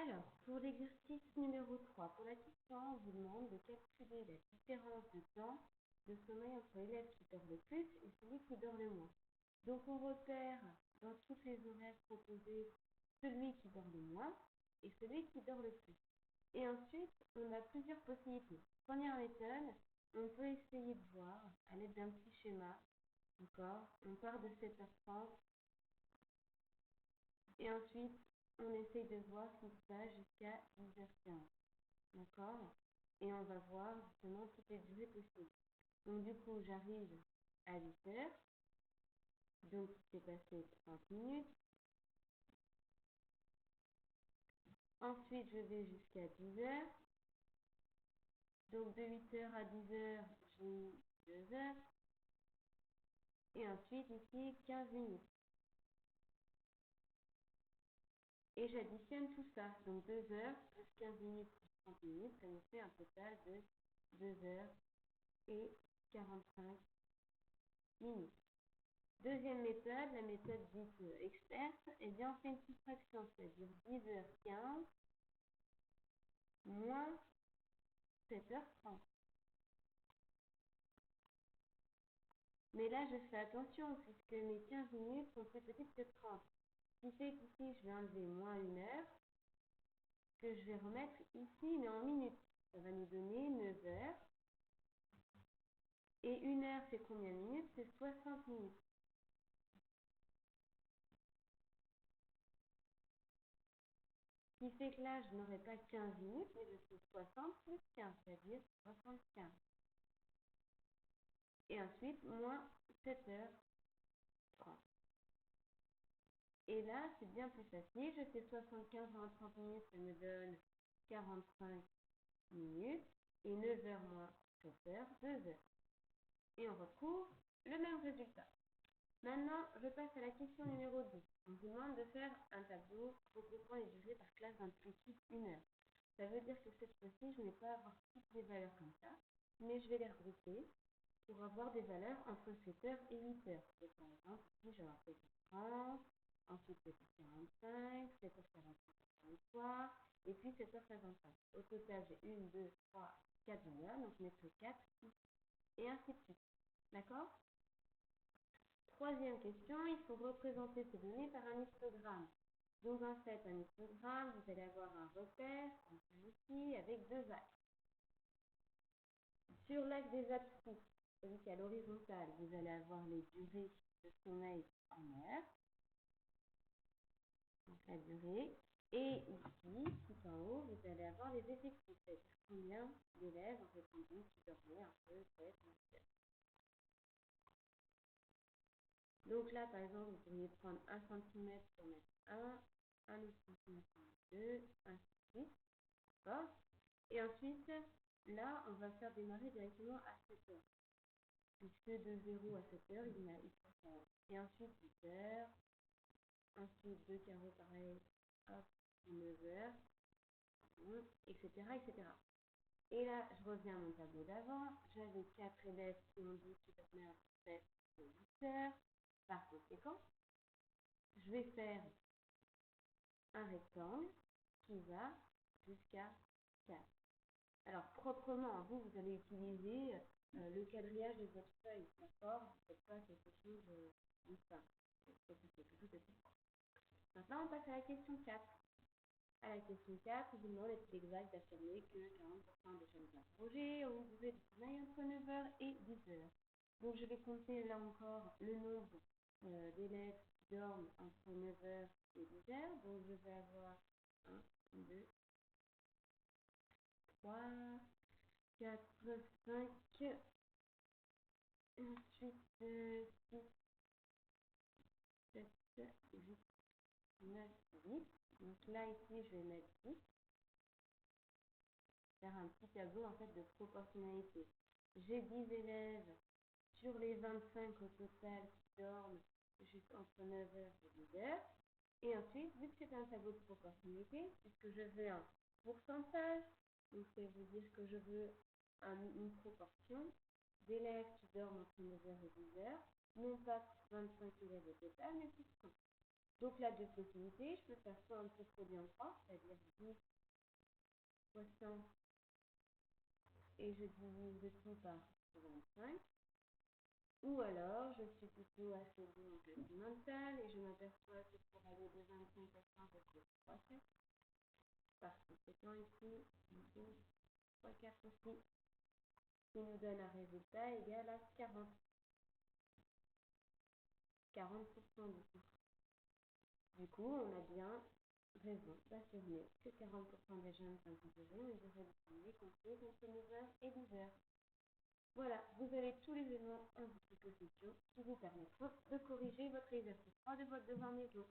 Alors, pour l'exercice numéro 3, pour la question, on vous demande de calculer la différence de temps de sommeil entre l'élève qui dort le plus et celui qui dort le moins. Donc, on repère dans tous les horaires proposés celui qui dort le moins et celui qui dort le plus. Et ensuite, on a plusieurs possibilités. Première méthode, on peut essayer de voir à l'aide d'un petit schéma. D'accord ? On part de 7h30 et ensuite, on essaye de voir ce qui se passe jusqu'à 10h15. D'accord? Et on va voir justement toutes les durées possibles. Donc du coup, j'arrive à 8h. Donc il s'est passé 30 minutes. Ensuite, je vais jusqu'à 10h. Donc de 8h à 10h, j'ai mis 2 heures. Et ensuite, ici, 15 minutes. Et j'additionne tout ça. Donc 2 heures plus 15 minutes plus 30 minutes, ça nous fait un total de 2 heures et 45 minutes. Deuxième méthode, la méthode dite experte, eh bien on fait une soustraction, c'est-à-dire 10h15 moins 7h30. Mais là, je fais attention, puisque mes 15 minutes sont plus petites que 30. Ce qui fait qu'ici, je vais enlever moins 1 heure, que je vais remettre ici, mais en minutes. Ça va nous donner 9 heures. Et 1 heure, c'est combien de minutes? C'est 60 minutes. Ce qui fait que là, je n'aurai pas 15 minutes, mais je fais 60 plus 15, c'est-à-dire 75. Et ensuite, moins 7h30. Et là, c'est bien plus facile. Je fais 75 moins 30 minutes, ça me donne 45 minutes. Et 9h moins 7h, 2 heures. Et on retrouve le même résultat. Maintenant, je passe à la question numéro 2. On vous demande de faire un tableau regroupant les durées par classe d'intensive 1 heure. Ça veut dire que cette fois-ci, je ne vais pas avoir toutes les valeurs comme ça, mais je vais les regrouper pour avoir des valeurs entre 7h et 8h. Donc, par exemple, ici, je vais avoir 7h30, ensuite 7h45, 7h45, et puis 7h55. Au total, j'ai 1, 2, 3, 4 valeurs, donc je mettrai 4 ici, et ainsi de suite. D'accord? Troisième question, il faut représenter ces données par un histogramme. Donc en fait, un histogramme, vous allez avoir un repère, ici, avec deux axes. Sur l'axe des abscisses, celui qui est à l'horizontale, vous allez avoir les durées de sommeil en heures. Donc la durée. Et ici, tout en haut, vous allez avoir les effectifs, c'est-à-dire combien d'élèves ont répondu qui dormaient entre 7 et 8 heures. Donc là, par exemple, vous pourriez prendre 1 cm pour mettre 1 autre cm pour mettre 2, ainsi de suite. D'accord? Et ensuite, là, on va faire démarrer directement à 7 heures. Puisque de 0 à 7 heures, il y en a 1. Et ensuite 8 heures. Ensuite 2 carreaux pareil, hop, 9 heures, etc., etc. Et là, je reviens à mon tableau d'avant. J'avais 4 élèves qui ont dit qu'ils dormaient entre 7 et 8 heures. Par conséquent, je vais faire un rectangle qui va jusqu'à 4. Alors, proprement, vous allez utiliser le quadrillage de votre feuille, d'accord? Vous ne faites pas quelque chose comme ça. Maintenant, on passe à la question 4. À la question 4, vous demande est-il exact d'affirmer que 40% des jeunes interrogés ont duré du sommeil entre 9h et 10h. Donc, je vais compter là encore le nombre d'élèves qui dorment entre 9h et 10h. Donc, je vais avoir 1, 2, 3, 4, 5, ensuite 6, 7, 8, 9, 10. Donc là, ici, je vais mettre 10. Faire un petit tableau en fait de proportionnalité. J'ai 10 élèves sur les 25 au total qui dorment juste entre 9h et 10h. Et ensuite, vu que c'est un tableau de proportionnalité, puisque je veux un pourcentage, donc ça veut dire que je veux une proportion d'élèves qui dorment entre 9h et 10h, non pas 25 élèves au total, mais plus 100. Donc la deux possibilités, je peux faire soit un peu trop bien 3, c'est-à-dire 10, 60, et je divise le tout par 25. Ou alors, je suis plutôt assez bon en mental et je m'aperçois que pour aller de 25 à 100, je fais 3 4. Par conséquent, ici, on trouve 3 4 aussi, qui nous donne un résultat égal à 40. 40% du coup. Du coup, on a bien raison d'affirmer que 40% des jeunes s'interrogeront et durée de travail comprise entre 9h et 10h. Voilà, vous avez tous les éléments en votre possession qui vous permettront de corriger votre exercice 3 de votre devoir maison.